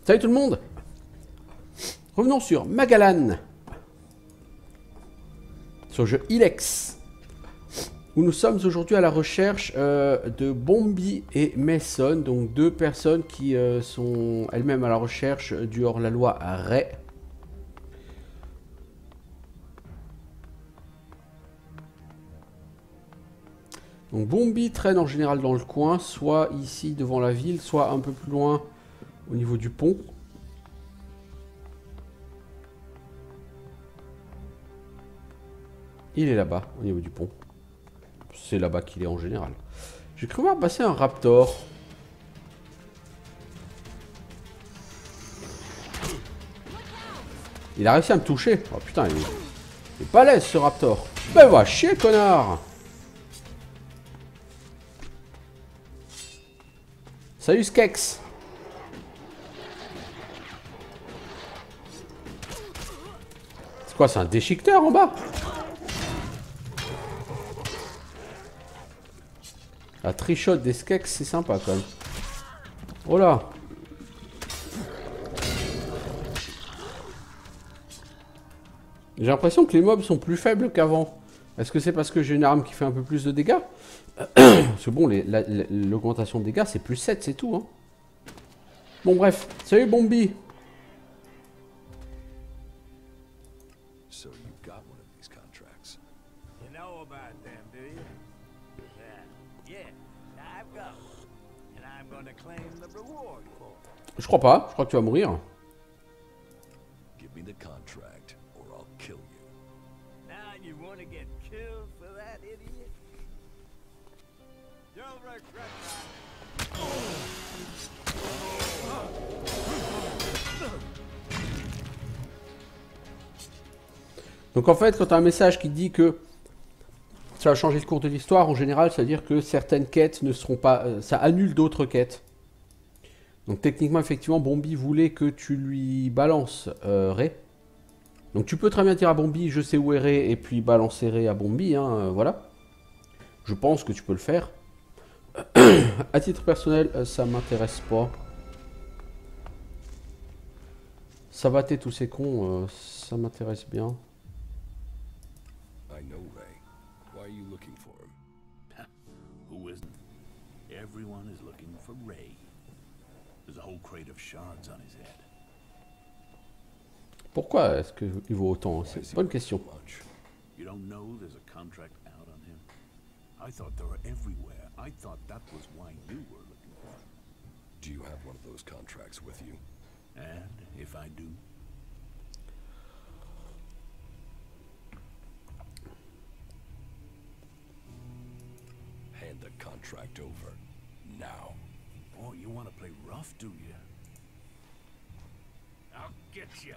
Salut tout le monde. Revenons sur Magalan. Sur le jeu Ilex. Où nous sommes aujourd'hui à la recherche de Bombi et Mason. Donc deux personnes qui sont elles-mêmes à la recherche du hors-la-loi Ray. Donc Bombi traîne en général dans le coin, soit ici devant la ville, soit un peu plus loin au niveau du pont. Il est là-bas, au niveau du pont. C'est là-bas qu'il est en général. J'ai cru voir passer un raptor. Il a réussi à me toucher. Oh putain, il est pas laisse ce raptor. Ben va chier, connard. Salut Skex. C'est quoi, c'est un déchiqueteur en bas? La trichotte des Skex, c'est sympa quand même. Oh là. J'ai l'impression que les mobs sont plus faibles qu'avant. Est-ce que c'est parce que j'ai une arme qui fait un peu plus de dégâts? Parce que bon, l'augmentation de dégâts, c'est plus 7, c'est tout. Hein. Bon, bref. Salut, Bombi. So you got one of these contracts. You know about them, do you? Yeah, I've got one. And I'm gonna claim the reward for it. Je crois pas. Je crois que tu vas mourir. Give me the contract, or I'll kill you. Now you wanna get killed for that, idiot? You'll regret that. Donc en fait, quand tu as un message qui dit que ça va changer le cours de l'histoire, en général, ça veut dire que certaines quêtes ne seront pas... ça annule d'autres quêtes. Donc techniquement, effectivement, Bombi voulait que tu lui balances Ray. Donc tu peux très bien dire à Bombi, je sais où est Ray, et puis balancer Ray à Bombi, hein, voilà. Je pense que tu peux le faire. À titre personnel, ça m'intéresse pas. Savater tous ces cons, ça m'intéresse bien. I know Ray. Why are you looking for him? Who isn't? Everyone is looking for Ray. There's a whole crate of shards on his head. Pourquoi est-ce qu'il vaut autant? C'est une bonne question. Much. You don't know there's a contract out on him? I thought they were everywhere. I thought that was why you were looking for him. Do you have one of those contracts with you? And if I do, Hand the contract over. Now. oh, you want to play rough, do you? I'll get you.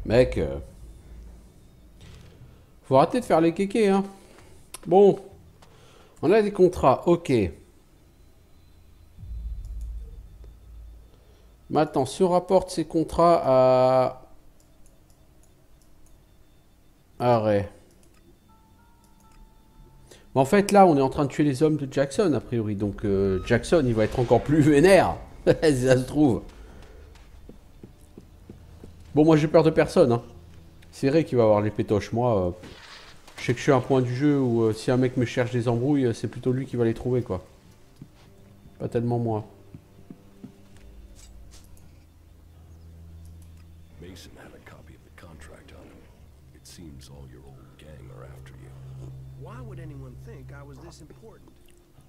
Mec, faut arrêter de faire les kékés, hein. Bon, on a des contrats, ok. Maintenant, si on rapporte ces contrats à Ray. Mais en fait, là, on est en train de tuer les hommes de Jackson, a priori. Donc, Jackson, il va être encore plus vénère, si ça se trouve. Bon, moi, j'ai peur de personne, hein. C'est Ray qui va avoir les pétoches. Moi, je sais que je suis à un point du jeu où si un mec me cherche des embrouilles, c'est plutôt lui qui va les trouver, quoi. Pas tellement moi. Mason had a copy of the contract on him. It seems all your old gang are after you. Why would anyone think I was this important?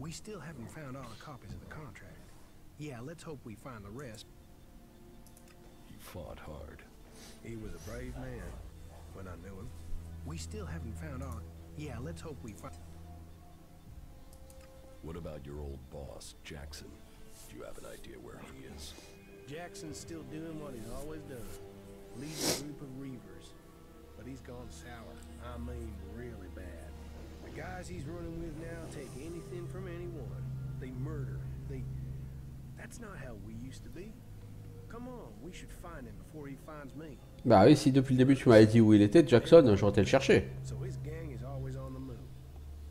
We still haven't found all the copies of the contract. Yeah, let's hope we find the rest. You fought hard. He was a brave man when I knew him. We still haven't found all... Yeah, let's hope we find... What about your old boss, Jackson? Do you have an idea where he is? Jackson's still doing what he's always done. Leading a group of reavers. But he's gone sour. I mean, really bad. The guys he's running with now take anything from anyone. They murder. That's not how we used to be. Come on, we should find him before he finds me. Bah oui, si depuis le début tu m'avais dit où il était, Jackson, j'aurais été le chercher. So his gang is always on the move.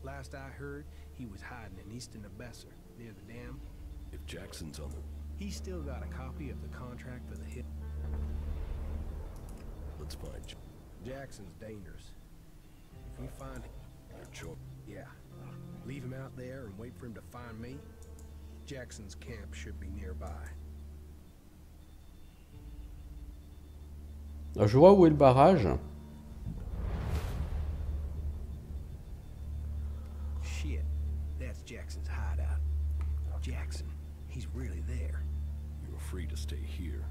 Last I heard, he was hiding in Easton of Besser, near the dam. If Jackson's on the... He's still got a copy of the contract for the hit. Let's find Jackson's dangerous. If we find him, your choice. yeah, leave him out there and wait for him to find me. Jackson's camp should be nearby. Alors, je vois où est le barrage. Shit, that's Jackson's hideout. Jackson, he's really there. You're free to stay here.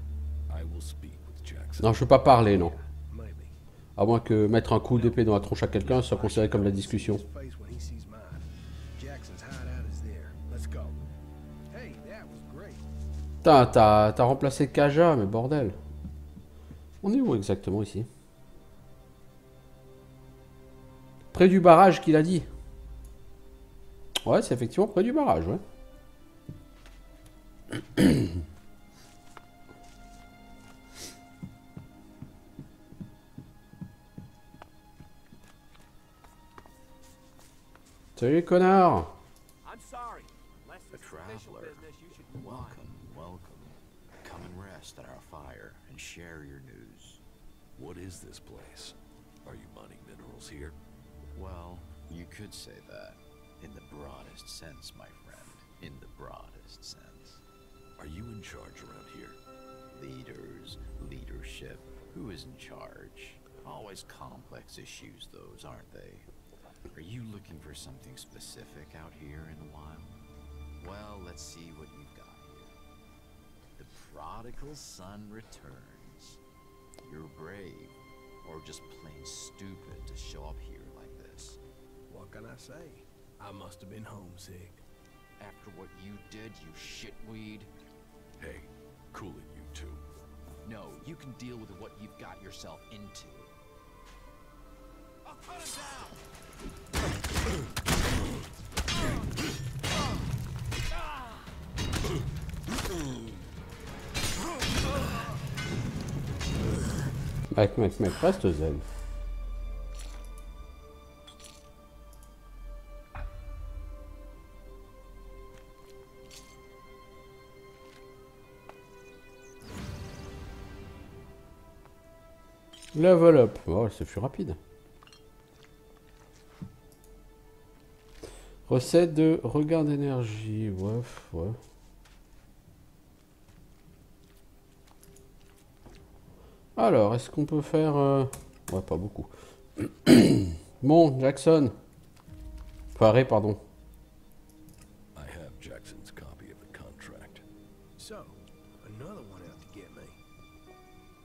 I will speak with Jackson. Non, je veux pas parler, non. Maybe. À moins que mettre un coup d'épée dans la tronche à quelqu'un soit considéré comme la discussion. His face when he sees mine. Jackson's hideout is there. Let's go. Hey, that was great. Putain, t'as remplacé Kaja, mais bordel. On est où exactement ici? Près du barrage qu'il a dit. Ouais, c'est effectivement près du barrage, ouais. Salut les connards. I'm sorry. Unless A it's official traveler. business, you should move on. Welcome, welcome. Come and rest at our fire and share your news. What is this place? Are you mining minerals here? Well, you could say that. In the broadest sense, my friend. In the broadest sense. Are you in charge around here? Leaders, leadership. Who is in charge? Always complex issues, those, aren't they? Are you looking for something specific out here in the wild? Well, let's see what you've got here. The prodigal son returns. You're brave, or just plain stupid to show up here like this. What can I say? I must have been homesick. After what you did, you shitweed. Hey, cool it, you two. No, you can deal with what you've got yourself into. I'll cut him down. Mec, reste zen. Level up. Oh, c'est plus rapide. Recette de regain d'énergie. Ouais. Alors, est-ce qu'on peut faire... Ouais, pas beaucoup. Bon, Jackson. Paré, pardon. I have Jackson's copy of the contract. So, another one out to get me.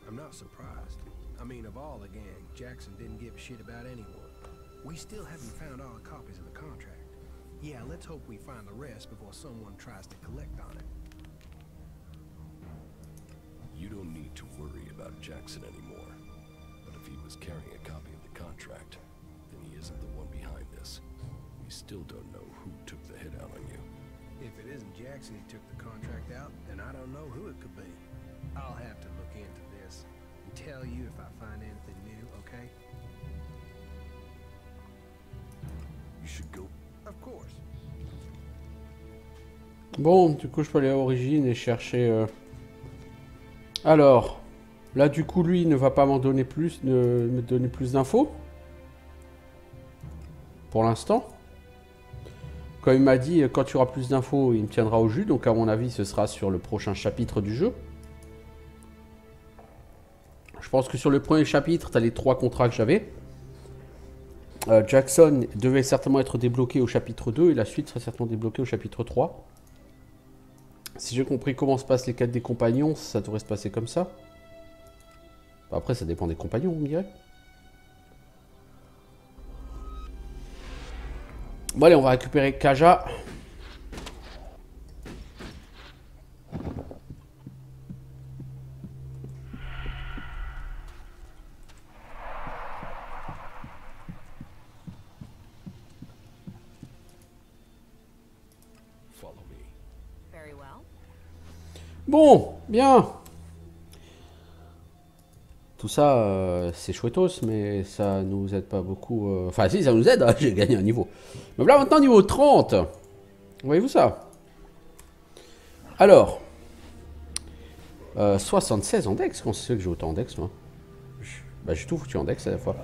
I'm not surprised. I mean, of all the gang, Jackson didn't give a shit about anyone. We still haven't found all the copies of the contract. Yeah, let's hope we find the rest before someone tries to collect on it. You don't need to worry about Jackson anymore. But if he was carrying a copy of the contract, then he isn't the one behind this. We still don't know who took the hit out on you. If it isn't Jackson who took the contract out, then I don't know who it could be. I'll have to look into this and tell you if I find anything new, okay? You should go. Of course. Bon, du coup, je peux aller à Origine et chercher... Alors, là, du coup, lui, il ne va pas m'en donner plus, me donner plus d'infos. Pour l'instant. Quand il m'a dit, quand tu auras plus d'infos, il me tiendra au jus. Donc, à mon avis, ce sera sur le prochain chapitre du jeu. Je pense que sur le premier chapitre, tu as les 3 contrats que j'avais. Jackson devait certainement être débloqué au chapitre 2 et la suite serait certainement débloquée au chapitre 3. Si j'ai compris comment se passent les quêtes des compagnons, ça devrait se passer comme ça. Après, ça dépend des compagnons, on me dirait. Bon, allez, on va récupérer Kaja. Follow me. Very well. Bon, bien. Tout ça, c'est chouettos, mais ça nous aide pas beaucoup. Enfin, si, ça nous aide, hein, j'ai gagné un niveau. Donc là, maintenant, niveau 30. Voyez-vous ça? Alors, 76 en Dex. Comment c'est que j'ai autant en Dex, moi? Bah, j'ai tout foutu en Dex à la fois.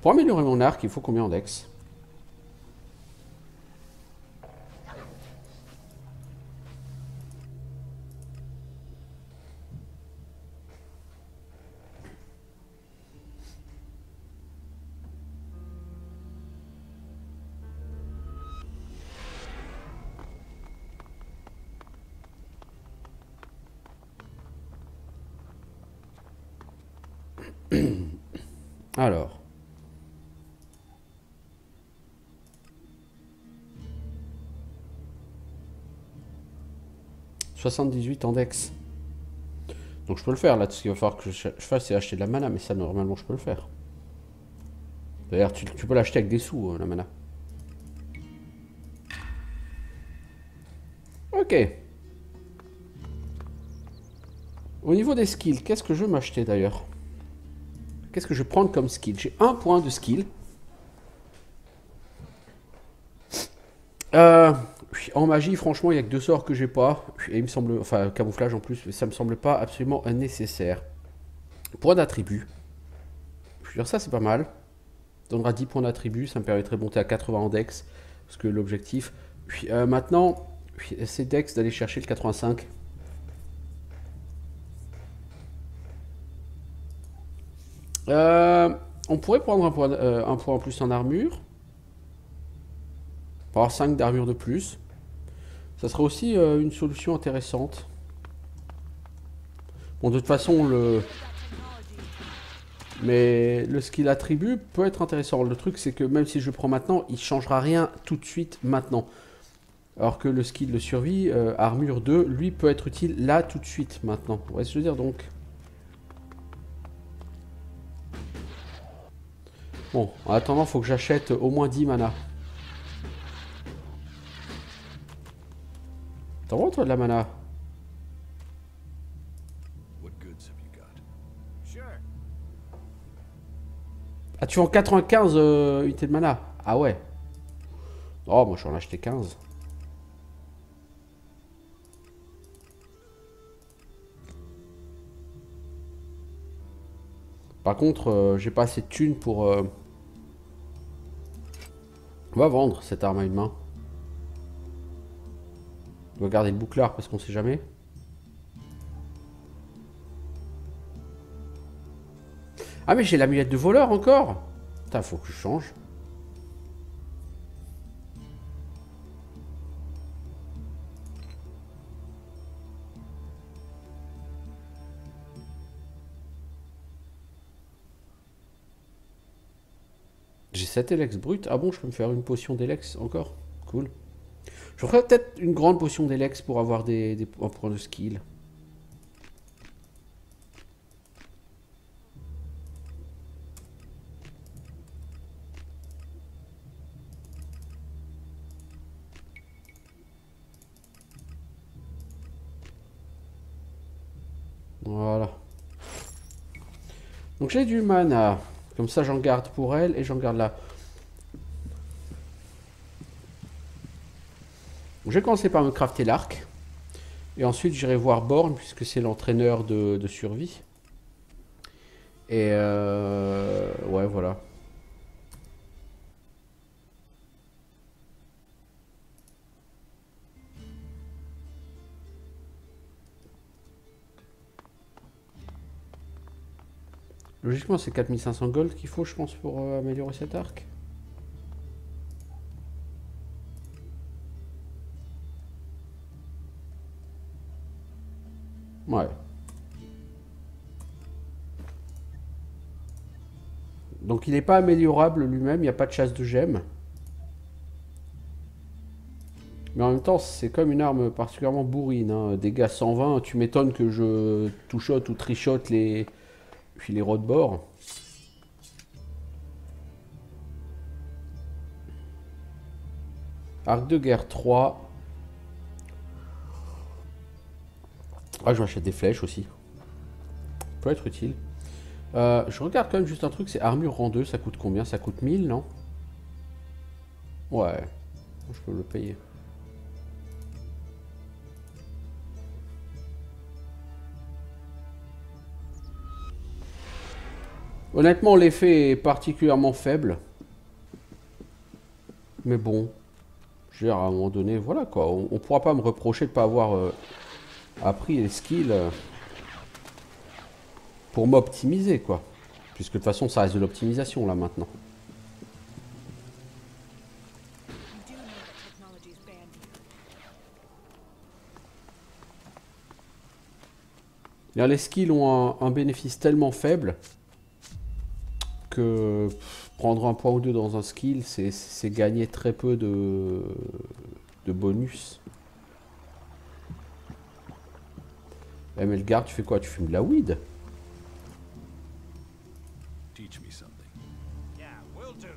Pour améliorer mon arc, il faut combien en Dex? Alors. « 78 en Dex. Donc je peux le faire là, tout ce qu'il va falloir que je fasse c'est acheter de la mana, mais ça normalement je peux le faire. D'ailleurs tu peux l'acheter avec des sous la mana. Ok. Au niveau des skills, qu'est-ce que je veux m'acheter d'ailleurs? Qu'est-ce que je vais prendre comme skill? J'ai un point de skill. En magie, franchement, il n'y a que 2 sorts que j'ai pas. Et il me semble, enfin, camouflage en plus, ça me semble pas absolument nécessaire. Point d'attribut. Je veux dire, ça c'est pas mal. Donnera 10 points d'attribut, ça me permettrait de monter à 80 en dex. Parce que l'objectif. Maintenant, c'est dex d'aller chercher le 85. On pourrait prendre un point en plus en armure. Pour avoir 5 d'armure de plus. Ça serait aussi une solution intéressante. Bon, de toute façon, mais le skill attribut peut être intéressant. Le truc, c'est que même si je le prends maintenant, il ne changera rien tout de suite maintenant. Alors que le skill de survie, armure 2, lui, peut être utile là tout de suite maintenant. Vous voyez ce que je veux dire donc? Bon, en attendant, il faut que j'achète au moins 10 mana. T'en vois toi de la mana? Ah, tu vends 95 unités de mana? Ah ouais. Oh, moi je vais en acheter 15. Par contre, j'ai pas assez de thunes pour... On va vendre cette arme à une main. On va garder le bouclard parce qu'on sait jamais. Ah mais j'ai l'amulette de voleur encore. Putain, faut que je change. J'ai 7 Elex brut. Ah bon, je peux me faire une potion d'Elex encore. Cool. Je ferais peut-être une grande potion d'Elex pour avoir des points de skill. Voilà. Donc j'ai du mana. Comme ça j'en garde pour elle et j'en garde là. Je vais commencer par me crafter l'arc. Et ensuite j'irai voir Born puisque c'est l'entraîneur de survie. Et ouais voilà. Logiquement, c'est 4500 gold qu'il faut, je pense, pour améliorer cet arc. Ouais. Donc il n'est pas améliorable lui-même, il n'y a pas de chasse de gemmes. Mais en même temps, c'est comme une arme particulièrement bourrine. Hein. Dégâts 120, tu m'étonnes que je touchote ou trichote les rots de bord. Arc de guerre 3. Ah, je m'achète des flèches aussi. Peut être utile. Je regarde quand même juste un truc, c'est armure rang 2, ça coûte combien? Ça coûte 1000, non? Ouais, je peux le payer. Honnêtement, l'effet est particulièrement faible. Mais bon, je veux dire, à un moment donné, voilà quoi. On pourra pas me reprocher de pas avoir appris les skills pour m'optimiser quoi. Puisque de toute façon, ça reste de l'optimisation là maintenant. Les skills ont un bénéfice tellement faible que prendre un point ou deux dans un skill, c'est gagner très peu de bonus. Eh, mais le garde, tu fais quoi? Tu fumes de la weed? Teach me something. Yeah, will do.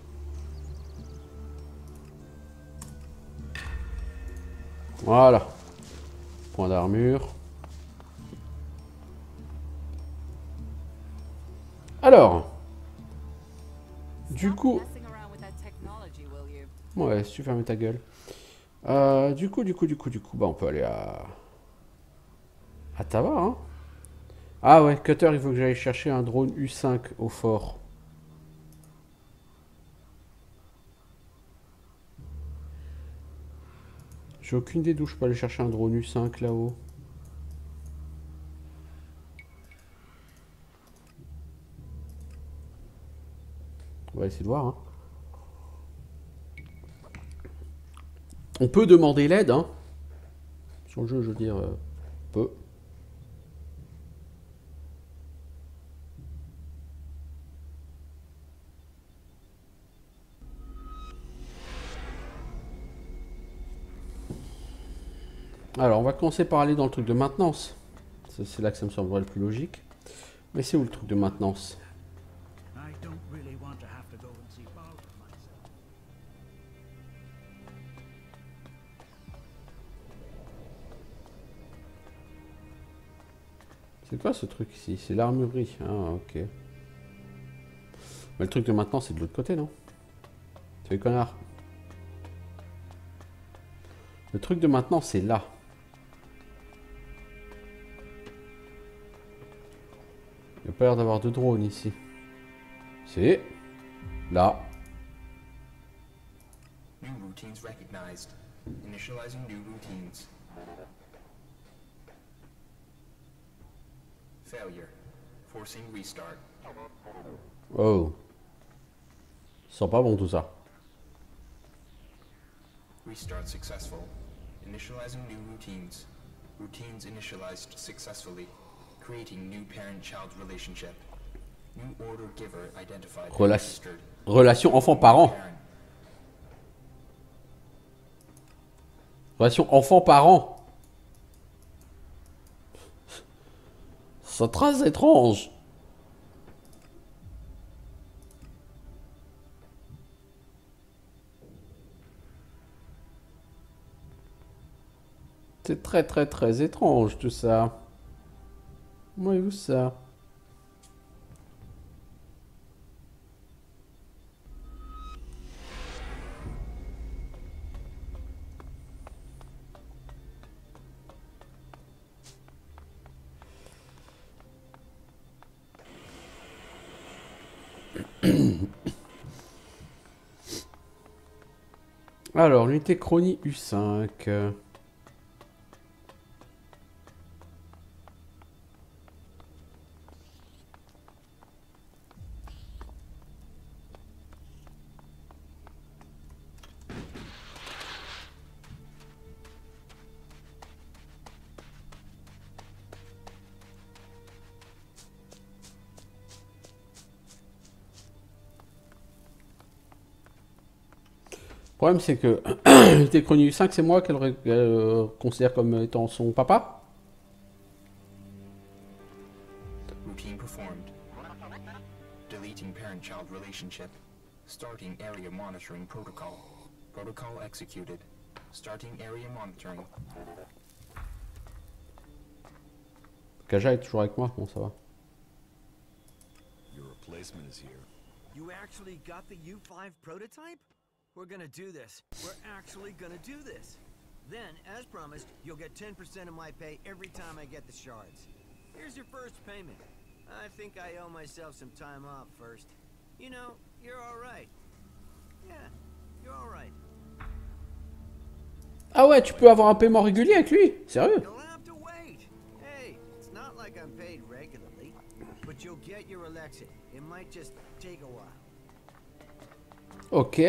Voilà. Point d'armure. Alors. Du coup... Ouais, si tu fermes ta gueule. Du coup, bah on peut aller à Tava, hein. Ah ouais, Cutter, il faut que j'aille chercher un drone U5 au fort. J'ai aucune idée d'où je peux aller chercher un drone U5 là-haut. On va essayer de voir, hein. On peut demander l'aide, hein. Sur le jeu, je veux dire, on peut. Alors, on va commencer par aller dans le truc de maintenance. C'est là que ça me semblerait le plus logique. Mais c'est où le truc de maintenance? I don't really want to have to go and see Baldwin myself. C'est quoi ce truc ici? C'est l'armurerie. Ah, ok. Mais le truc de maintenance, c'est de l'autre côté, non? C'est les connards. Le truc de maintenance, c'est là. Il n'y a pas l'air d'avoir de drone ici. C'est là. New routines recognized. Initializing new routines. Failure. Forcing restart. Oh. Ça sent pas bon tout ça. Restart successful. Initializing new routines. Routines initialized successfully. Creating new parent-child relationship. New order giver identified and registered. Relation enfant-parent. Parent. Relation enfant-parent. C'est très étrange. C'est très très très étrange tout ça. Moi où ça? Alors, l'unité Chronie U5. Le problème, c'est que l'unité Chronie U5, c'est moi qu'elle considère comme étant son papa. Routine performed. Deleting parent-child relationship. Starting area monitoring protocol. Protocol executed. Starting area monitoring. Kaja est toujours avec moi, bon ça va. Weissman is here. You actually got the U5 prototype? We're gonna do this. We're actually gonna do this. Then, as promised, you'll get 10% of my pay every time I get the shards. Here's your first payment. I think I owe myself some time off first. You know, you're alright. Yeah, you're alright. Ah ouais, tu peux avoir un paiement régulier avec lui? Sérieux? You'll have to wait. Hey, it's not like I'm paid regularly, but you'll get your Alexei. It might just take a while. Ok.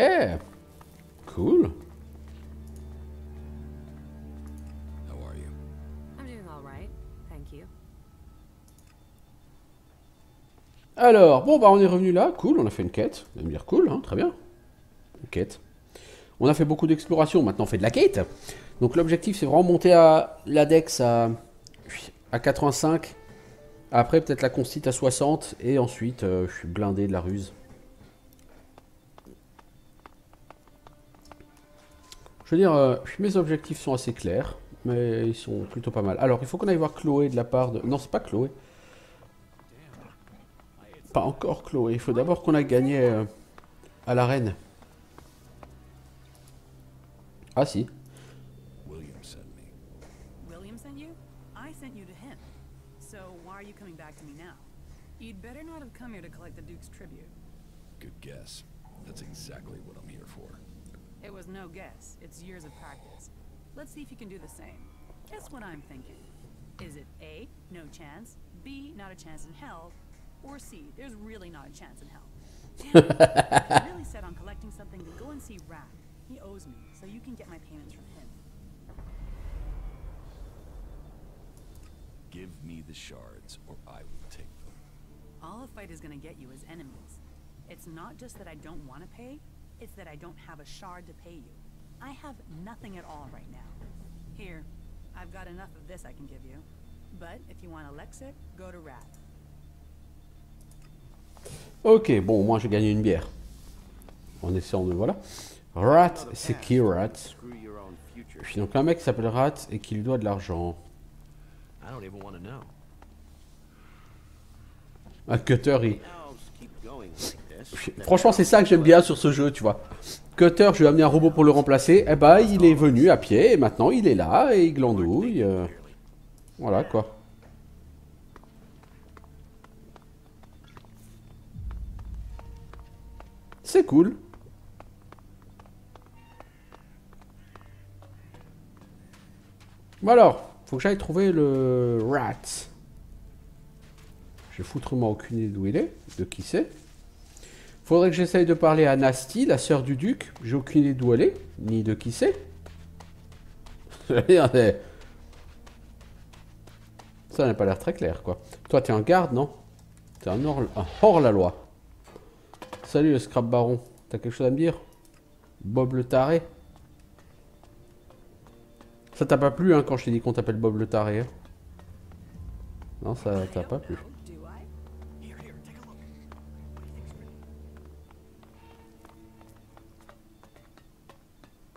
Cool. How are you? I'm doing all right, thank you. Alors, bon bah on est revenu là, cool, on a fait une quête. Vous allez me dire cool, hein, très bien. Une quête. On a fait beaucoup d'exploration, maintenant on fait de la quête. Donc l'objectif c'est vraiment monter à l'Adex à 85. Après peut-être la Constite à 60. Et ensuite je suis blindé de la ruse. Je veux dire, mes objectifs sont assez clairs. Mais ils sont plutôt pas mal. Alors il faut qu'on aille voir Chloé de la part de... Non c'est pas Chloé. Pas encore Chloé. Il faut d'abord qu'on aille gagner à l'arène. Ah si. William sent me. William sent you? I sent you to him. So why are you coming back to me now? You'd better not have come here to collect the Duke's tribute. Good guess. That's exactly what I'm here for. It was no guess. It's years of practice. Let's see if you can do the same. Guess what I'm thinking. Is it A, no chance, B, not a chance in hell, or C, there's really not a chance in hell? Damn it. If you're really set on collecting something, then go and see Rack. He owes me, so you can get my payments from him. Give me the shards, or I will take them. All a fight is gonna get you is enemies. It's not just that I don't want to pay, it's that I don't have a shard to pay you. I have nothing at all right now. Here, I've got enough of this I can give you. But if you want Alexic, go to Rat. Ok, bon, moi j'ai gagné une bière. En essayant de... Voilà. Rat, c'est qui Rat? Puis donc un mec qui s'appelle Rat et qui lui doit de l'argent. Un cutter, il... Franchement, c'est ça que j'aime bien sur ce jeu, tu vois. Cutter, je lui ai amené un robot pour le remplacer. Eh ben, il est venu à pied et maintenant il est là et il glandouille. Voilà quoi. C'est cool. Bon alors, faut que j'aille trouver le Rat. J'ai foutrement aucune idée d'où il est, de qui c'est. Faudrait que j'essaye de parler à Nasty, la sœur du duc. J'ai aucune idée d'où elle est, ni de qui c'est. Ça n'a pas l'air très clair, quoi. Toi, t'es un garde, non? T'es un hors-la-loi. Salut, le Scrap Baron. T'as quelque chose à me dire? Bob le taré? Ça t'a pas plu, hein, quand je t'ai dit qu'on t'appelle Bob le taré, hein? Non, ça t'a pas plu.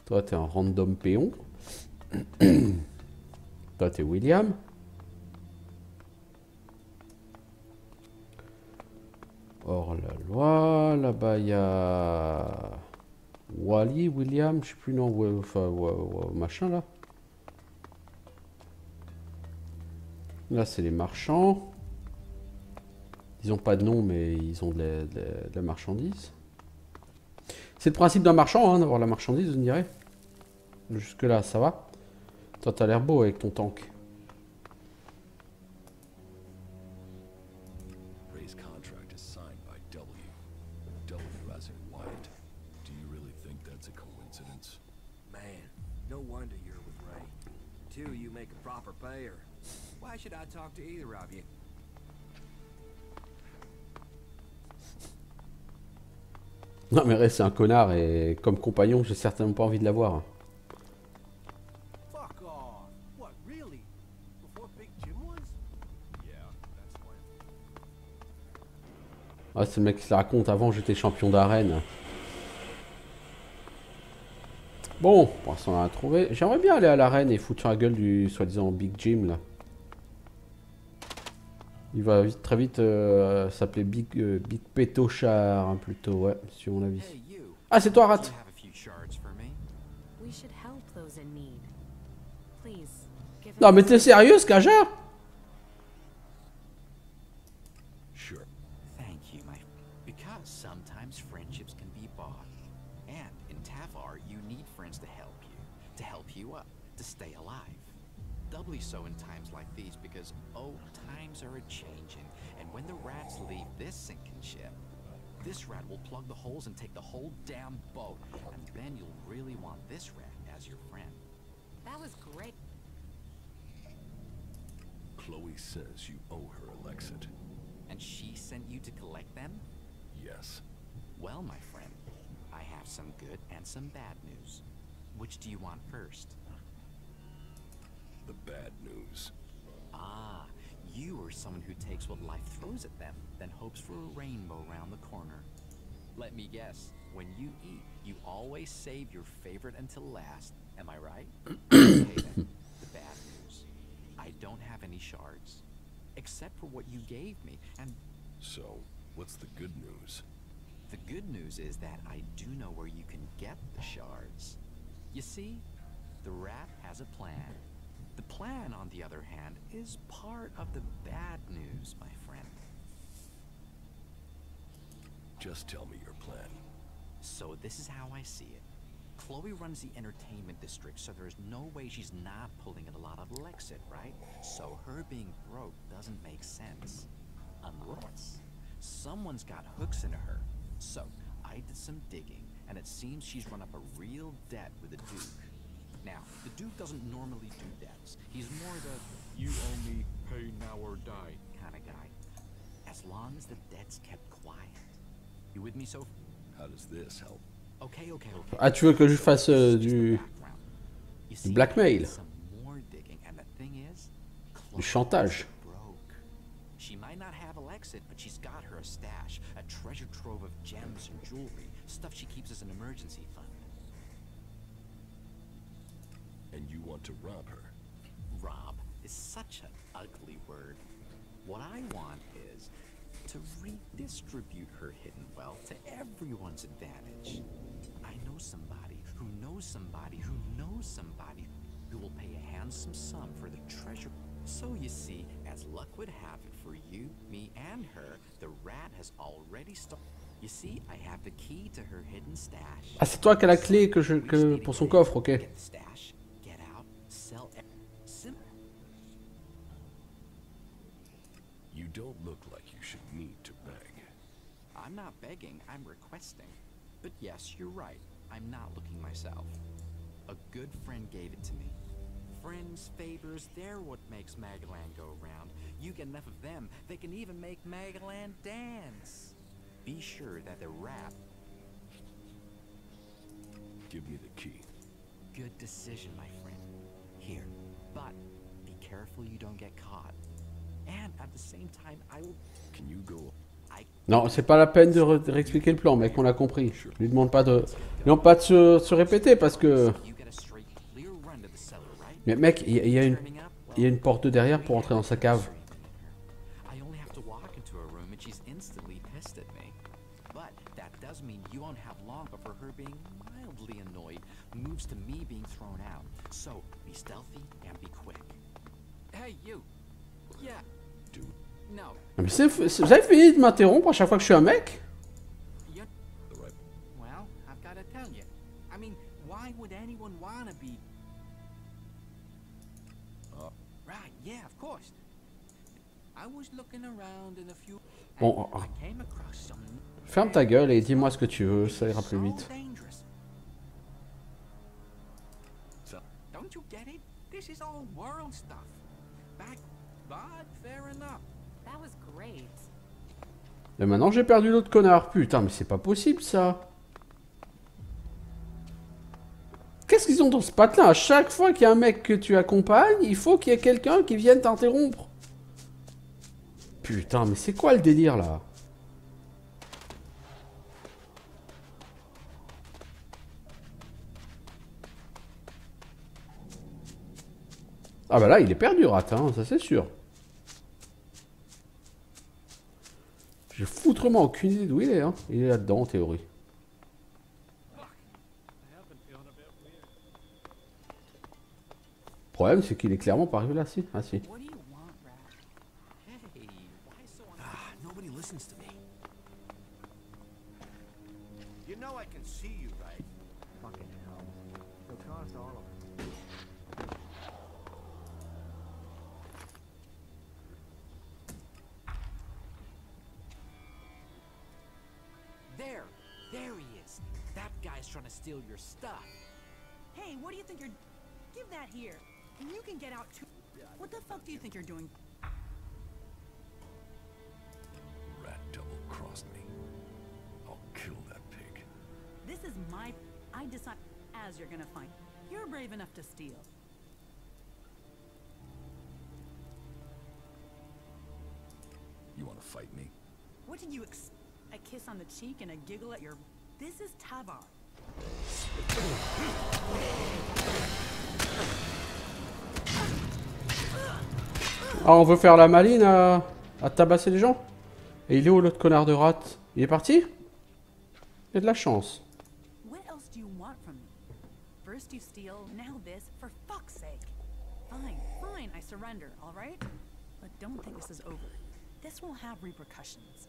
Toi, t'es un random péon. Toi, t'es William. Hors la loi. Là-bas, il y a... Wally, William, je sais plus, non, enfin, machin, là. Là, c'est les marchands. Ils ont pas de nom, mais ils ont de la marchandise. C'est le principe d'un marchand, hein, d'avoir la marchandise, vous me direz. Jusque là, ça va. Toi, t'as l'air beau avec ton tank. Ray's contract is signed by W. W as in Wyatt. Do you really think that's a coincidence? Man, no wonder you're with Ray. Two, you make a proper payer. Why should I talk to either of you? Non, mais Ray, c'est un connard et comme compagnon, j'ai certainement pas envie de l'avoir. Fuck off. What, really? Before Big Jim was? Yeah, that's when. Ah, c'est le mec qui se la raconte. Avant, j'étais champion d'arène. Bon, pour l'instant, on a trouvé. J'aimerais bien aller à l'arène et foutre sur la gueule du soi-disant Big Jim, là. Il va vite, très vite s'appeler Big Petochard, hein, plutôt, ouais, sur mon avis. Hey, you. Ah, c'est toi, Rat. Do you have a few shards for me? We should help those in need. Please, give Non, us mais t'es sérieux, Skaja? Sure. Thank you, my. Because sometimes friendships can be bought. And in Tavar, you need friends to help you up, to stay alive. Doubly so in times like these because, oh, times are a-changing. And when the rats leave this sinking ship, this rat will plug the holes and take the whole damn boat. And then you'll really want this rat as your friend. That was great. Chloe says you owe her a Lexit. And she sent you to collect them? Yes. Well, my friend, I have some good and some bad news. Which do you want first? The bad news. Ah, you are someone who takes what life throws at them, then hopes for a rainbow round the corner. Let me guess, when you eat, you always save your favorite until last. Am I right? Okay then, the bad news. I don't have any shards. Except for what you gave me, and So, what's the good news? the good news is that I do know where you can get the shards. You see, the rat has a plan. The plan, on the other hand, is part of the bad news, my friend. Just tell me your plan. So this is how I see it. Chloe runs the entertainment district, so there's no way she's not pulling in a lot of Lexit, right? So her being broke doesn't make sense. Unless someone's got hooks into her. So I did some digging, and it seems she's run up a real debt with the Duke. Now, the Duke doesn't normally do debts. He's more the you owe me, pay now or die kind of guy. As long as the debt's kept quiet. You with me so? How does this help? Okay. Ah, tu veux que je fasse Just the du background. You see, blackmail. I did some more digging, and the thing is, Chloe chantage. is broke. She might not have a Lexit, but she's got her a stash, a treasure trove of gems and jewelry, stuff she keeps as an emergency fund. And you want to rob her? Rob is such an ugly word. What I want is to redistribute her hidden wealth to everyone's advantage. I know somebody who knows somebody who knows somebody who will pay a handsome sum for the treasure. So you see, as luck would have it for you, me, and her, the rat has already started. You see, I have the key to her hidden stash. Ah, c'est toi qui as la clé pour son coffre, ok. Get the stash, get out, sell. Simple. You don't look like you should need to beg. I'm not begging, I'm requesting. But yes, you're right. I'm not looking myself. A good friend gave it to me. Friends, favors, they're what makes Magaland go round. You get enough of them, they can even make Magaland dance. Be sure that the rat. Give me the key. Good decision, my friend. Here. But be careful you don't get caught. And at the same time, I will. Can you go? Non, c'est pas la peine de réexpliquer le plan, mec, on l'a compris. Je lui demande pas de se répéter parce que... Mais mec, il y a une porte de derrière pour entrer dans sa cave. I only have to walk into a room and she's instantly pissed at me. But that does mean you won't have long before her being mildly annoyed moves to me being thrown out. So be stealthy and be quick. Hey, you. Yeah. Dude. No. Mais vous avez fini de m'interrompre à chaque fois que je suis un mec? Well, I've got to tell you. I mean, why would anyone want to be... Right, yeah, of course. I was looking around in a few... Bon, I came across some... ferme ta gueule et dis-moi ce que tu veux, ça ira plus vite. Don't you get it? This is all world stuff. Back, but fair enough. That was great. Et maintenant j'ai perdu l'autre connard. Putain, mais c'est pas possible ça. Qu'est-ce qu'ils ont dans ce patelin? À chaque fois qu'il y a un mec que tu accompagnes, il faut qu'il y ait quelqu'un qui vienne t'interrompre. Putain, mais c'est quoi le délire là? Ah bah là, il est perdu, Rat, hein, ça c'est sûr. foutrement aucune idée d'où il est. Hein. Il est là-dedans en théorie. Le problème, c'est qu'il est clairement pas arrivé là, si. Ah si. What do you want, Rat? Hey, why so nobody listens to me. You know I can see you, right? Fucking hell. It'll cost all of us. There he is. That guy's trying to steal your stuff. Hey, what do you think you're... Give that here. And you can get out too. What the fuck do you think you're doing? Rat double-crossed me. I'll kill that pig. This is my... I decide as you're gonna find. You're brave enough to steal. You want to fight me? What did you A kiss on the cheek and a giggle at your... This is Tavar. Ah, on veut faire la maline à tabasser les gens? Et il est où l'autre connard de rat? Il est parti? Il y a de la chance. What else do you want from me? First you steal, now this, for fuck's sake. Fine, fine, I surrender, all right? But don't think this is over. This will have repercussions.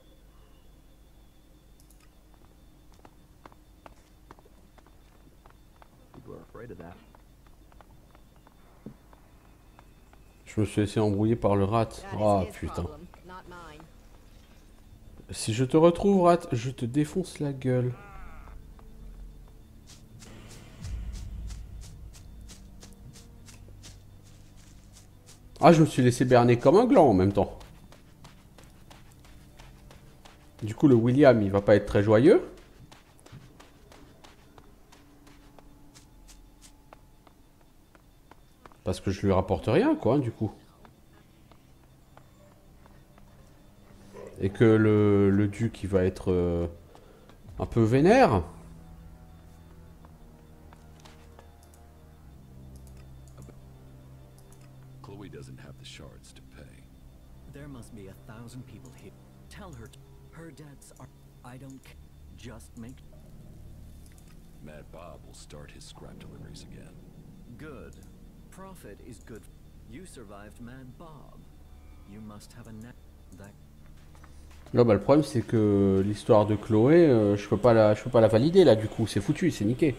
People are afraid of that. Je me suis laissé embrouiller par le rat. Oh putain. Si je te retrouve, rat, je te défonce la gueule. Ah, je me suis laissé berner comme un gland en même temps. Du coup, le William, il va pas être très joyeux. Parce que je lui rapporte rien, quoi, du coup. Et que le duc, il va être un peu vénère. Chloe doesn't have the shards to pay. There must be 1,000 people here. Tell her her debts are... I don't care. Just make... Mad Bob will start his scrap deliveries again. Good. Profit is good. You survived Mad Bob. You must have a net that... Là, bah, le problème, c'est que l'histoire de Chloé, je peux pas la valider, là, du coup. C'est foutu, c'est niqué.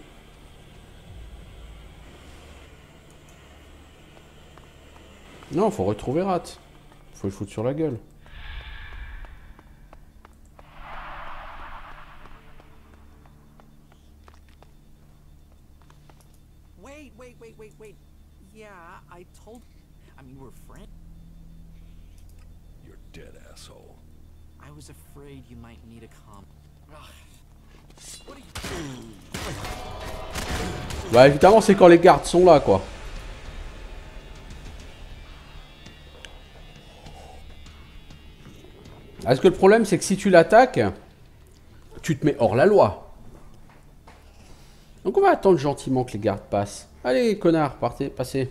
Non, faut retrouver Rat. Faut le foutre sur la gueule. Wait. Yeah, I told... I mean, we're friends. You're dead, asshole. I was afraid you might need a com... What are you... Bah, évidemment, c'est quand les gardes sont là, quoi. Est-ce que le problème, c'est que si tu l'attaques, tu te mets hors la loi. Donc on va attendre gentiment que les gardes passent. Allez, connard, partez, passez.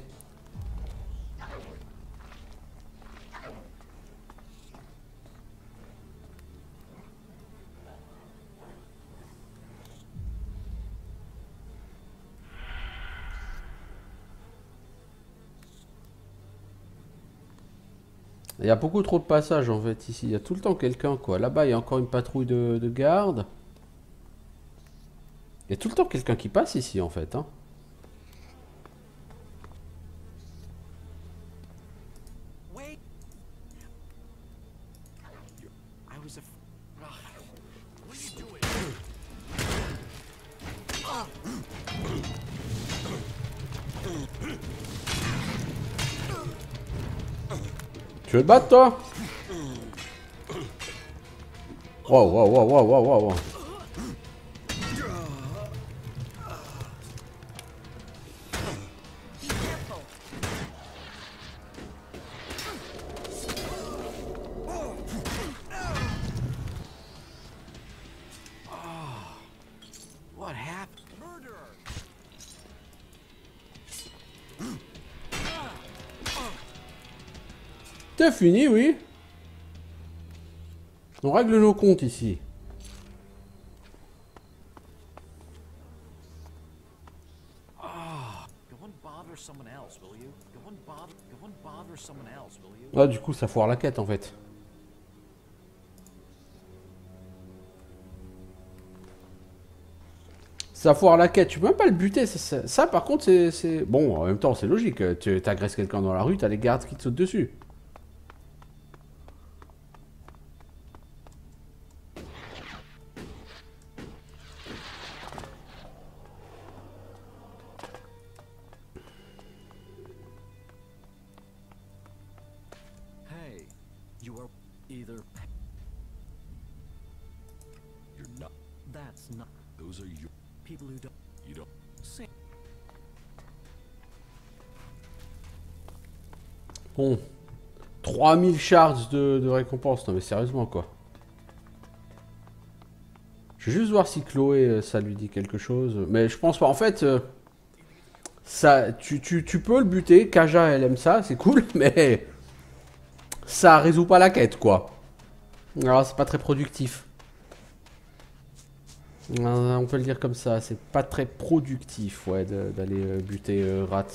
Il y a beaucoup trop de passages en fait ici. Il y a tout le temps quelqu'un quoi. Là-bas il y a encore une patrouille de garde. Il y a tout le temps quelqu'un qui passe ici en fait. Hein. Tu veux te battre toi? Wow. What happened? T'es fini, oui. On règle nos comptes ici. Ah, du coup, ça foire la quête en fait. Ça foire la quête, tu peux même pas le buter. Ça par contre, c'est. Bon, en même temps, c'est logique. Tu agresses quelqu'un dans la rue, t'as les gardes qui te sautent dessus. Hey, you are either. You're not. That's not. Those are your People who don't. You don't. See. Bon. 3000 shards de récompense. Non mais sérieusement quoi. Je vais juste voir si Chloé, ça lui dit quelque chose. Mais je pense pas. En fait, ça, tu peux le buter. Kaja, elle aime ça. C'est cool. Mais ça résout pas la quête quoi. Alors c'est pas très productif. On peut le dire comme ça, c'est pas très productif, ouais, d'aller buter Rat.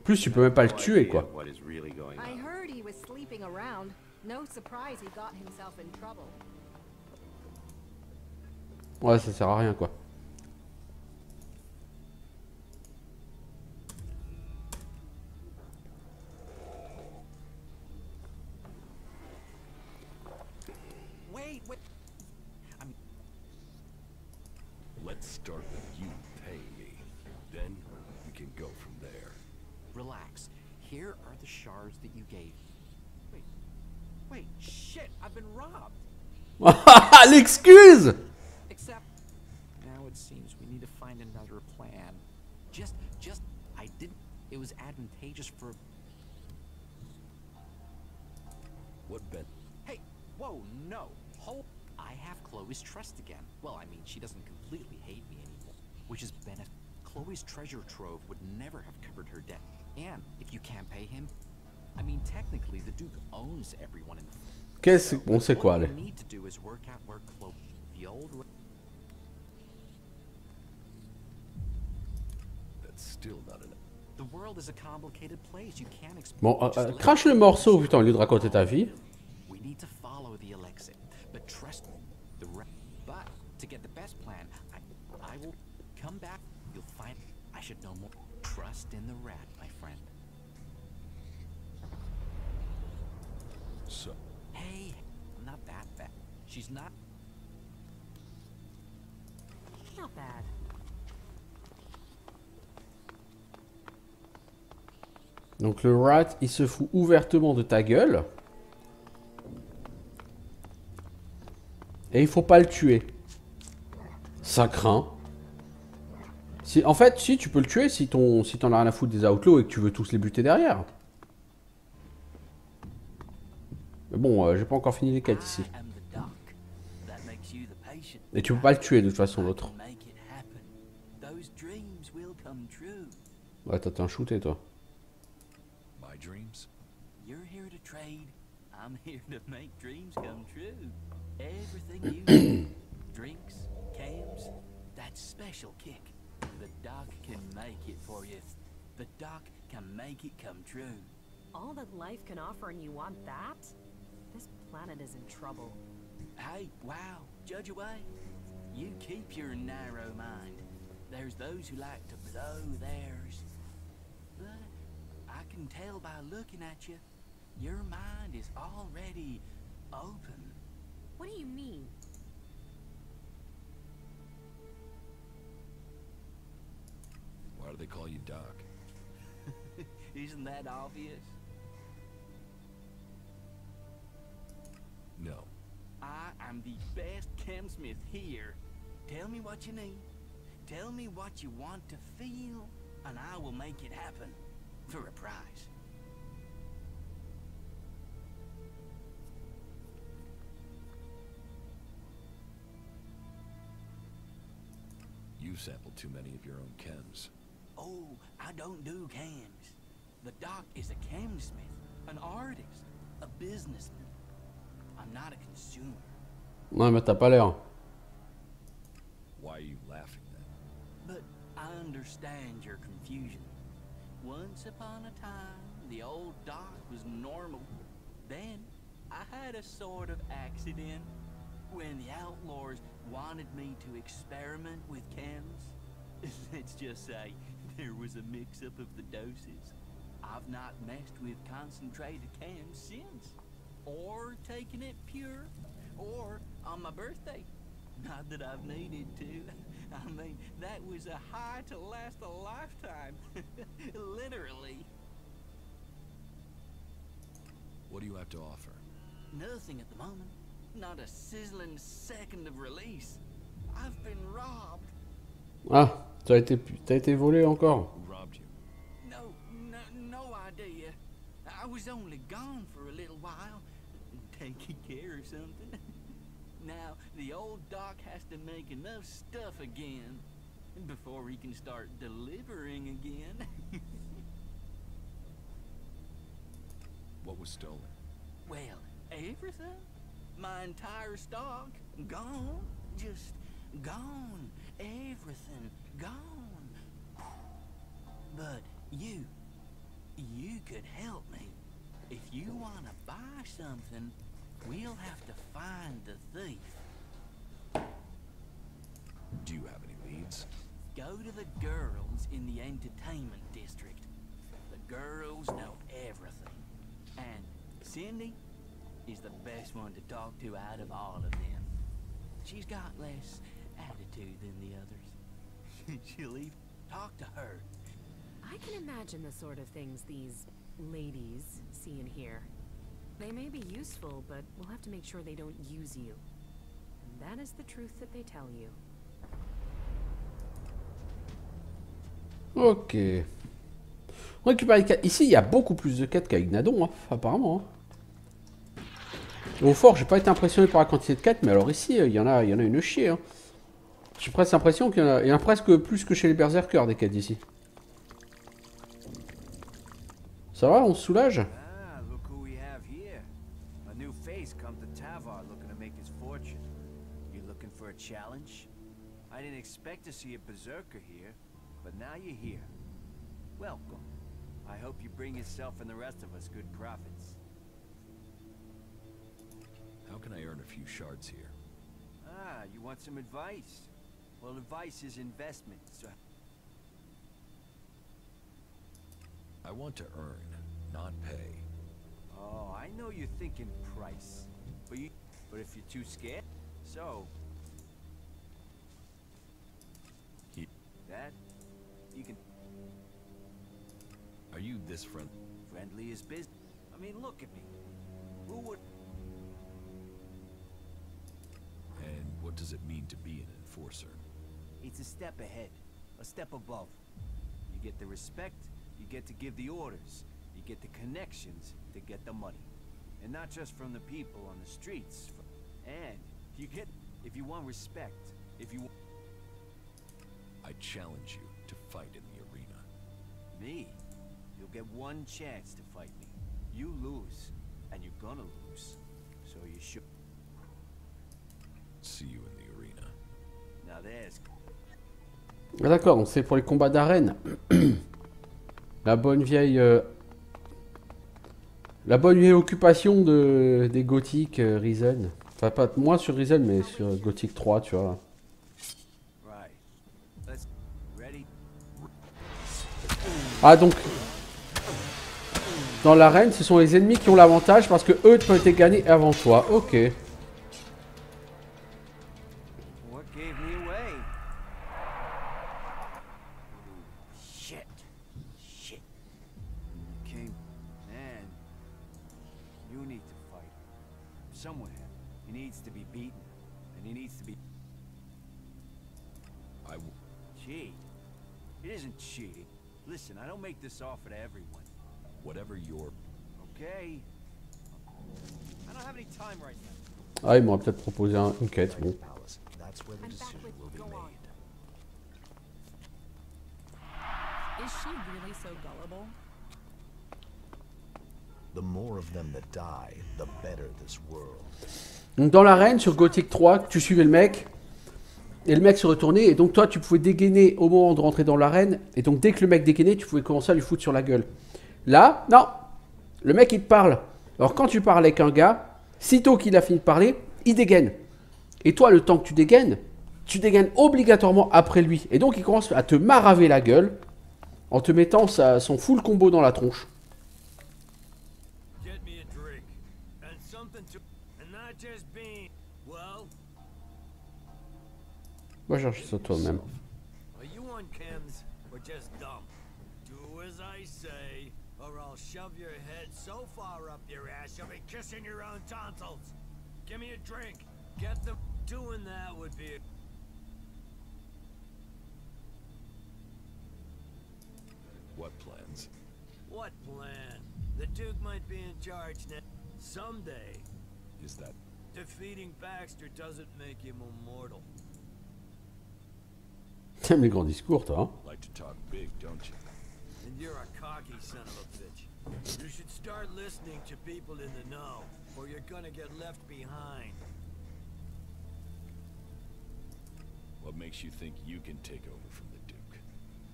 Plus, tu peux même pas le tuer, quoi. I heard he was sleeping around. No surprise he got himself in trouble. Ouais, ça sert à rien, quoi. Let's start with you paying me. Then we can go from there. Relax. Here are the shards that you gave. Wait, shit, I've been robbed. L'excuse! Except now it seems we need to find another plan. Just I didn't. It was advantageous for. What bet? Hey, whoa, no. Hold. I have Chloe's trust again. Well, I mean, she doesn't completely hate me anymore, which is benefit. Chloe's treasure trove would never have covered her debt. And if you can't pay him, I mean, technically, the Duke owns everyone in the. Qu'est-ce qu'on sait quoi, là? All we need to do is work out where Chloe, the old. That's still not enough. The world is a complicated place. You can't explain. Bon, crache le morceau, putain, au lieu de raconter ta vie. We need to follow the elixir, but trust me, but to get the best plan, I will come back. You'll find I should know more. Trust in the rat, my friend. So. Hey, not that bad. She's not. Not bad. Donc le rat, il se fout ouvertement de ta gueule. Et il faut pas le tuer. Ça craint. Si, en fait, si tu peux le tuer si t'en as rien à foutre des outlaws et que tu veux tous les buter derrière. Mais bon, j'ai pas encore fini les quêtes ici. Et tu peux pas le tuer de toute façon l'autre. Ouais, t'as un shooté toi. My dreams? You're here to trade. I'm here to make dreams come true. Everything you need. Drinks, cams, that special kick. The doc can make it for you. The doc can make it come true. All that life can offer and you want that? This planet is in trouble. Hey, wow, judge away. You keep your narrow mind. There's those who like to blow theirs. But I can tell by looking at you, your mind is already open. What do you mean? Why do they call you Doc? Isn't that obvious? No. I am the best chemsmith here. Tell me what you need. Tell me what you want to feel, and I will make it happen. For a prize. You've sampled too many of your own chems. Oh, I don't do cams. The doc is a chemsmith, an artist, a businessman. I'm not a consumer. Ouais, mais t'as pas l'air. Why are you laughing then? But I understand your confusion. Once upon a time, the old doc was normal. Then, I had a sort of accident when the outlaws wanted me to experiment with chems. Let's just say there was a mix-up of the doses. I've not messed with concentrated chems since. Or taken it pure. Or on my birthday. Not that I've needed to. I mean, that was a high to last a lifetime. Literally. What do you have to offer? Nothing at the moment. Not a sizzling second of release. I've been robbed. Ah, t'as été volé encore. Who robbed you? No idea. I was only gone for a little while. Taking care of something. Now, the old doc has to make enough stuff again before he can start delivering again. What was stolen? Well, everything. My entire stock. Gone. Just gone. Everything gone. But you could help me. If you want to buy something, we'll have to find the thief. Do you have any leads? Go to the girls in the entertainment district. The girls know everything. And Cindy is the best one to talk to out of all of them. She's got less attitude than the others. She'll even talk to her. I can imagine the sort of things these ladies see and hear. They may be useful, but we'll have to make sure they don't use you. And that is the truth that they tell you. Ok. On récupère les quêtes. Ici, il y a beaucoup plus de quêtes qu'à Ignadon, hein, apparemment. Hein. Au fort, j'ai pas été impressionné par la quantité de quêtes, mais alors ici, il y en a une chier. Hein. J'ai presque l'impression qu'il y en a presque plus que chez les berserkers des quêtes ici. Ça va, on se soulage? Ah, look who we have here. A new face come to Tavar looking to make his fortune. You looking for a challenge? I didn't expect to see a berserker here, but now you're here. Welcome. I hope you bring yourself and the rest of us good profits. How can I earn a few shards here? Ah, you want some advice? Well, advice is investment, so... I want to earn, not pay. Oh, I know you're thinking price, but if you're too scared, so... That, you can... Are you this friendly? Friendly as business. I mean, look at me. Who would... And what does it mean to be an enforcer? It's a step ahead, a step above. You get the respect, you get to give the orders, you get the connections to get the money. And not just from the people on the streets. And you get, if you want respect, if you want... I challenge you to fight in the arena. Me? You'll get one chance to fight me. You lose, and you're gonna lose. So you should... See you in the arena. Now there's... Ah, d'accord, donc c'est pour les combats d'arène. La bonne vieille occupation des gothiques Risen. Enfin, pas moins sur Risen, mais sur Gothic 3, tu vois. Ah, donc dans l'arène, ce sont les ennemis qui ont l'avantage parce que eux peuvent être gagnés avant toi. Ok. Listen, I don't make this offer to everyone. Whatever your... Okay. I don't have any time right now. Ah, il m'aurait peut-être proposé une quête, bon. Is she really so gullible? The more of them that die, the better this world. Donc dans l'arène, sur Gothic 3, tu suivais le mec, et le mec se retournait, et donc toi tu pouvais dégainer au moment de rentrer dans l'arène, et donc dès que le mec dégainait, tu pouvais commencer à lui foutre sur la gueule. Là, non, le mec il te parle. Alors quand tu parles avec un gars, sitôt qu'il a fini de parler, il dégaine. Et toi, le temps que tu dégaines obligatoirement après lui. Et donc il commence à te maraver la gueule, en te mettant son full combo dans la tronche. Va chercher ça toi-même. Are you on chems or just dumb? Do as I say, or I'll shove your head so far up your ass you'll be kissing your own tonsils. Give me a drink. Get them. Doing that would be. What plans? What plan? The Duke might be in charge now. Someday. Is that? Defeating Baxter doesn't make him immortal. T'aimes les grands discours, toi, hein? Like to talk big, don't you? And you're a cocky son of a bitch. You should start listening to people in the know, or you're gonna get left behind. What makes you think you can take over from the Duke?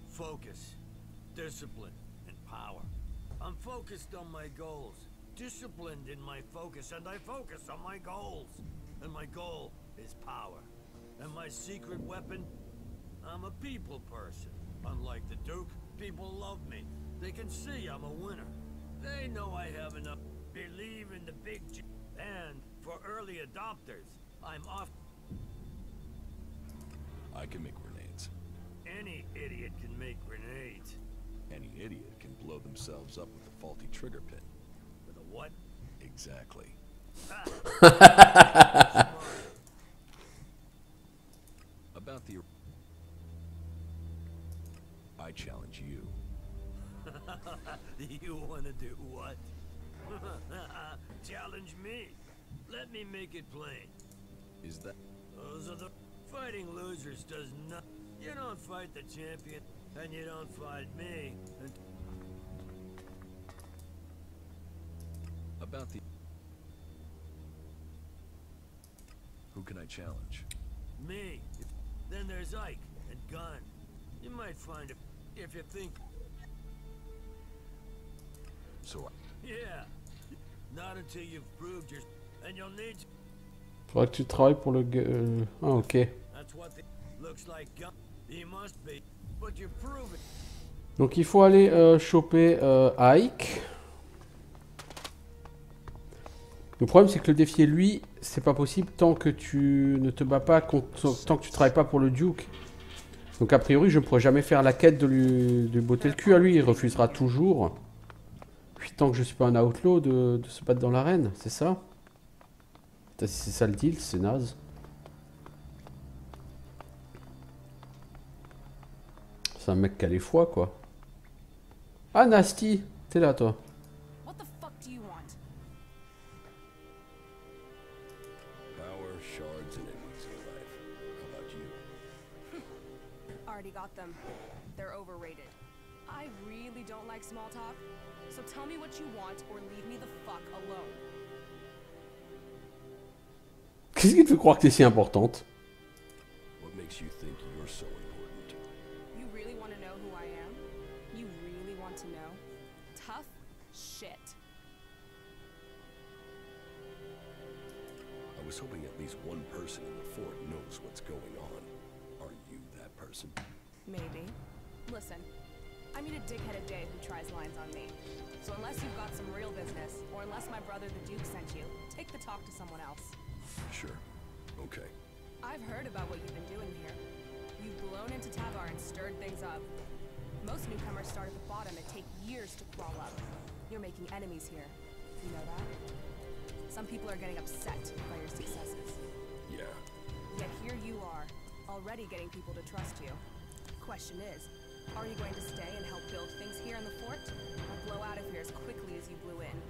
Focus, discipline, and power. I'm focused on my goals. Disciplined in my focus, and I focus on my goals. And my goal is power. And my secret weapon? I'm a people person. Unlike the Duke, people love me. They can see I'm a winner. They know I have enough believe in the big G. And for early adopters, I'm off. I can make grenades. Any idiot can make grenades. Any idiot can blow themselves up with a faulty trigger pin. With a what? Exactly. About the... I challenge you. You want to do what? Challenge me. Let me make it plain. Is that... Those are the... Fighting losers does not... You don't fight the champion, and you don't fight me. And... About the... Who can I challenge? Me. Then there's Ike and Gunn. You might find it if you think... So Yeah. Not until you've proved your... And you'll need to... Faudrait que tu travailles pour le... Ah, ok. That's what the... Looks like Gunn. He must be. But you prove it. Donc il faut aller choper Ike. Le problème c'est que le défier lui, c'est pas possible tant que tu ne te bats pas contre, tant que tu travailles pas pour le Duke. Donc a priori je ne pourrai jamais faire la quête de lui botter le cul à lui, il refusera toujours. Puis tant que je suis pas un outlaw de se battre dans l'arène, c'est ça? Si c'est ça le deal, c'est naze. C'est un mec qui a les foies quoi. Ah Nasty, t'es là toi. What the fuck do you want? power, shards, and an easy life. How about you? Already got them. They're overrated. I really don't like small talk, so tell me what you want or leave me the fuck alone. Qu'est-ce qui te fait croire que t'es si importante? What makes you think you're so important? You really want to know who I am? You really want to know? Tough shit. I was hoping at least one person in the fort knows what's going on. Are you that person? Maybe. Listen, I meet a dickhead a day who tries lines on me. So unless you've got some real business, or unless my brother the Duke sent you, take the talk to someone else. Sure. Okay. I've heard about what you've been doing here. You've blown into Tavar and stirred things up. Most newcomers start at the bottom and take years to crawl up. You're making enemies here. You know that? Some people are getting upset by your successes. Yeah. Yet here you are, already getting people to trust you. Question is, are you going to stay and help build things here in the fort, or blow out of here as quickly as you blew in?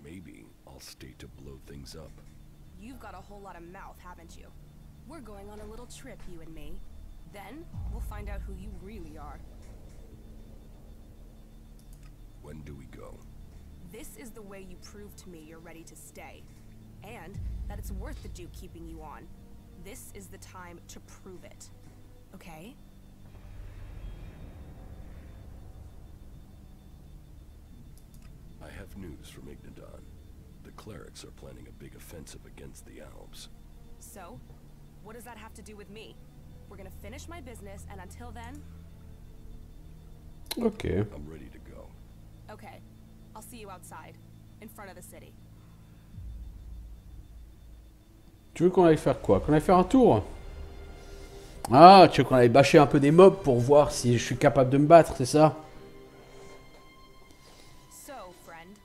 Maybe I'll stay to blow things up. You've got a whole lot of mouth, haven't you? We're going on a little trip, you and me. Then we'll find out who you really are. When do we go? This is the way you prove to me you're ready to stay. And that it's worth the Duke keeping you on. This is the time to prove it. Okay? I have news from Ignadon. The clerics are planning a big offensive against the Alps. So, what does that have to do with me? We're gonna finish my business, and until then... Ok. I'm ready to go. Okay. I'll see you outside, in front of the city. Tu veux qu'on aille faire quoi? Qu'on aille faire un tour? Ah, tu veux qu'on aille bâcher un peu des mobs pour voir si je suis capable de me battre, c'est ça? So, friend,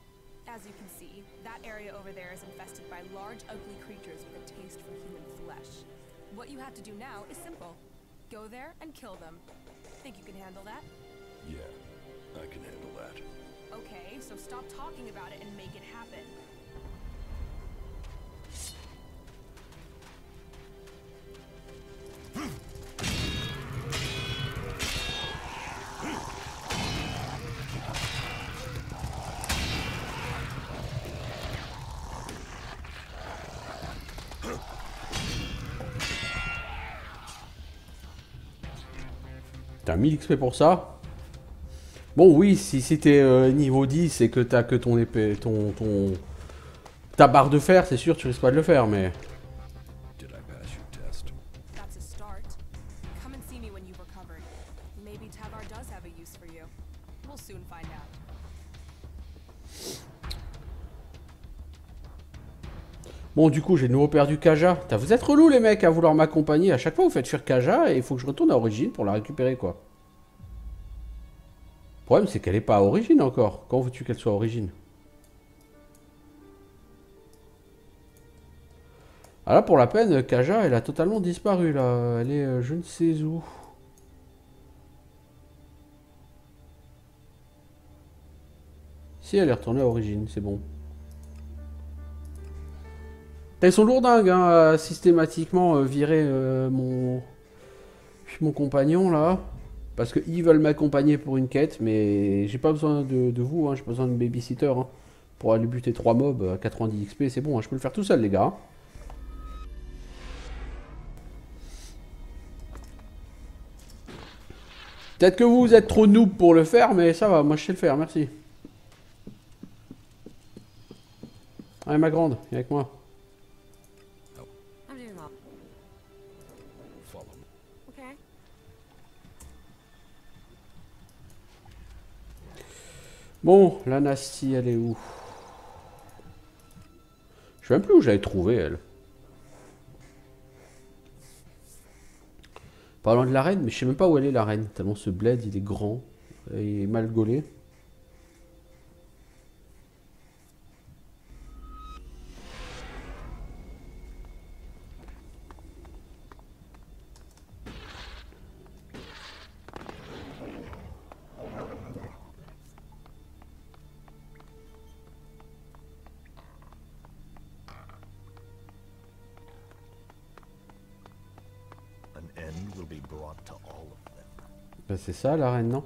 as you can see, that area over there is infested by large, ugly creatures with a taste for human flesh. What you have to do now is simple. Go there and kill them. Think you can handle that? Yeah, I can handle that. Okay, so stop talking about it and make it happen. T'as 1000 XP pour ça? Bon oui, si t'es niveau 10 et que t'as que ton épée, ta barre de fer, c'est sûr tu risques pas de le faire, mais... Did I pass your test? That's a start. Come and see me when you've recovered. Maybe Tavar does have a use for you. We'll soon find out. Bon du coup j'ai de nouveau perdu Kaja. Vous êtes relous les mecs à vouloir m'accompagner. À chaque fois vous faites fuir Kaja et il faut que je retourne à Origine pour la récupérer quoi. Le problème c'est qu'elle est pas à Origine encore. Quand veux-tu qu'elle soit à Origine? Ah là pour la peine, Kaja elle a totalement disparu là. Elle est je ne sais où. Si elle est retournée à Origine, c'est bon. Ils sont lourdingues hein, à systématiquement virer mon compagnon là. Parce qu'ils veulent m'accompagner pour une quête, mais j'ai pas besoin de vous, hein, j'ai pas besoin de babysitter. Hein. Pour aller buter 3 mobs à 90 XP, c'est bon, hein, je peux le faire tout seul les gars. Peut-être que vous êtes trop noob pour le faire, mais ça va, moi je sais le faire, merci. Allez ma grande, viens avec moi. Bon, la Nasty, elle est où? Je sais même plus où j'avais trouvé, elle. Pas loin de la reine, mais je sais même pas où elle est, la reine. Tellement ce bled, il est grand et mal gaulé. Ben c'est ça la reine, non?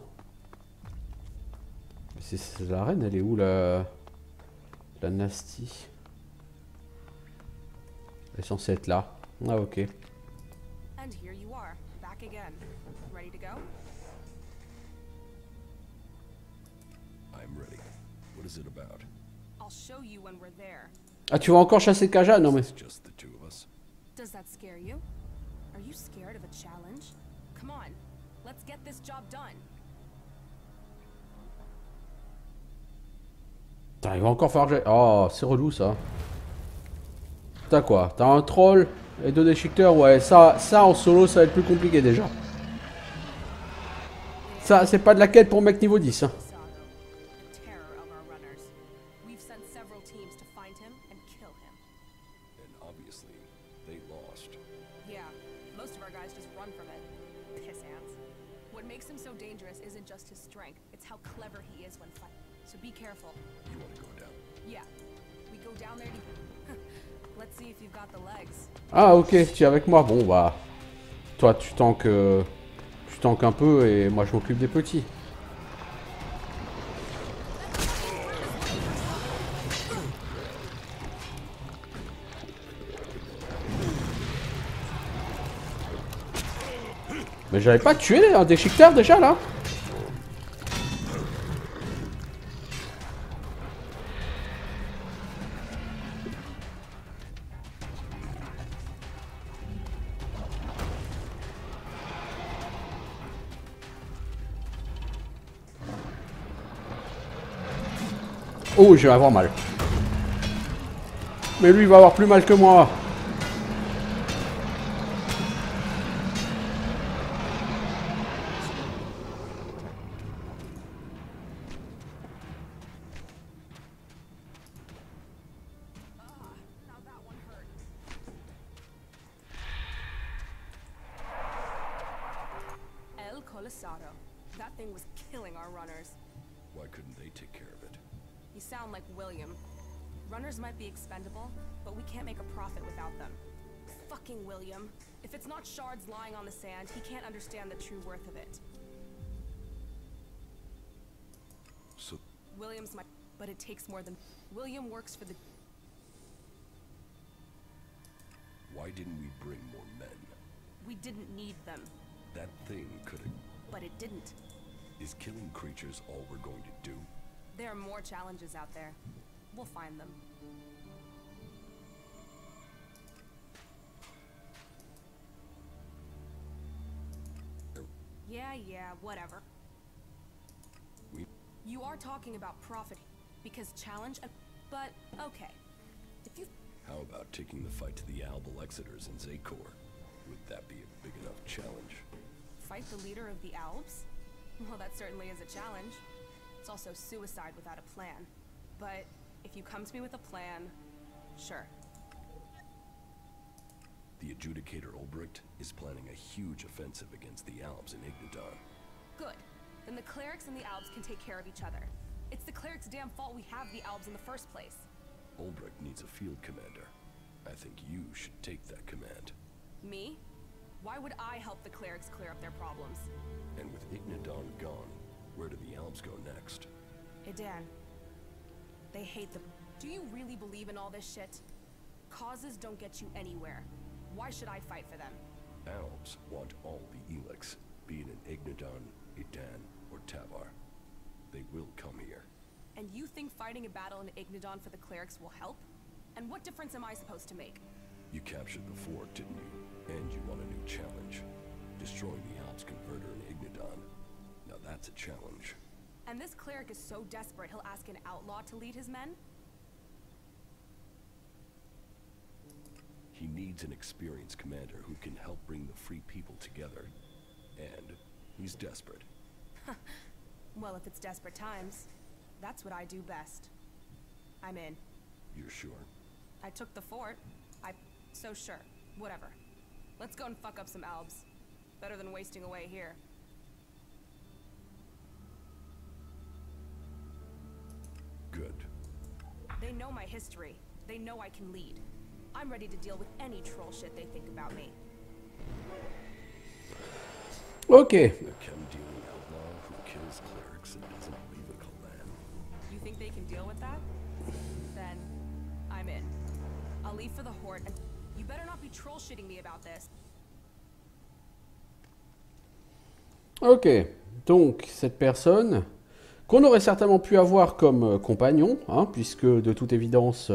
C'est la reine, elle est où la Nasty? Elle est censée être là. Ah ok. And here you are, back again. Ready to go? I'm ready. What is it about? I'll show you when we're there. Ah tu vas encore chasser Kaja? Non mais... Just the two of us. Does that scare you? Are you scared of a challenge? Come on, let's get this job done. Putain, il va encore falloir... Oh, c'est relou ça. T'as quoi? T'as un troll et 2 déchiqueteurs? Ouais, ça en solo, ça va être plus compliqué déjà. Ça, c'est pas de la quête pour mec niveau 10. Hein. Ah ok, tu es avec moi, bon bah... Toi, tu tankes un peu et moi, je m'occupe des petits. Mais j'avais pas tué un déchiqueteur déjà là? Oh, je vais avoir mal. Mais lui, il va avoir plus mal que moi. El Colisado. That thing was killing our runners. Why couldn't they take care of it? You sound like William. Runners might be expendable, but we can't make a profit without them. Fucking William. If it's not shards lying on the sand, he can't understand the true worth of it. So... William's my... But it takes more than... William works for the... Why didn't we bring more men? We didn't need them. That thing could have... But it didn't. Is killing creatures all we're going to do? There are more challenges out there. We'll find them. Yeah, whatever. You are talking about profit, because challenge, but okay. If you... How about taking the fight to the Albal Exeters in Zakor? Would that be a big enough challenge? Fight the leader of the Albs? Well, that certainly is a challenge. It's also suicide without a plan. But if you come to me with a plan, sure. The Adjudicator Ulbricht is planning a huge offensive against the Albs in Ignadon. Good. Then the clerics and the Albs can take care of each other. It's the clerics' damn fault we have the Albs in the first place. Ulbricht needs a field commander. I think you should take that command. Me? Why would I help the clerics clear up their problems? And with Ignadon gone, where do the Albs go next? Edan. They hate them. Do you really believe in all this shit? Causes don't get you anywhere. Why should I fight for them? Albs want all the Elix, be it in Ignadon, Edan, or Tavar. They will come here. And you think fighting a battle in Ignadon for the clerics will help? And what difference am I supposed to make? You captured the fort, didn't you? And you want a new challenge. Destroying the Albs converter in Ignadon. Now that's a challenge. And this cleric is so desperate he'll ask an outlaw to lead his men? He needs an experienced commander who can help bring the free people together. And he's desperate. Well, if it's desperate times, that's what I do best. I'm in. You're sure? I took the fort. So sure. Whatever. Let's go and fuck up some Albs. Better than wasting away here. Good. They know my history. They know I can lead. I'm ready to deal with any troll shit they think about me. Okay. A chem-dealing outlaw who kills clerics and doesn't leave a clan. You think they can deal with that? Then, I'm in. I'll leave for the Horde, and you better not be troll shitting me about this. Ok, donc cette personne qu'on aurait certainement pu avoir comme compagnon, hein, puisque de toute évidence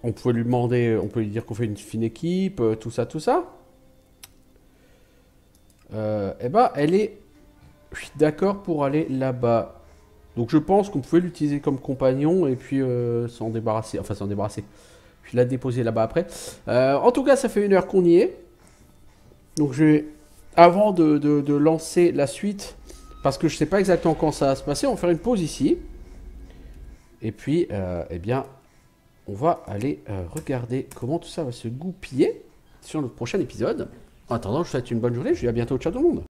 on pouvait lui demander, on peut lui dire qu'on fait une fine équipe, tout ça, et ben elle est d'accord pour aller là-bas. Donc je pense qu'on pouvait l'utiliser comme compagnon et puis s'en débarrasser, puis la déposer là-bas après. En tout cas, ça fait 1 heure qu'on y est. Donc je vais, avant de lancer la suite, parce que je ne sais pas exactement quand ça va se passer, on va faire une pause ici. Et puis, eh bien, on va aller regarder comment tout ça va se goupiller sur notre prochain épisode. En attendant, je vous souhaite une bonne journée, je vous dis à bientôt, ciao tout le monde.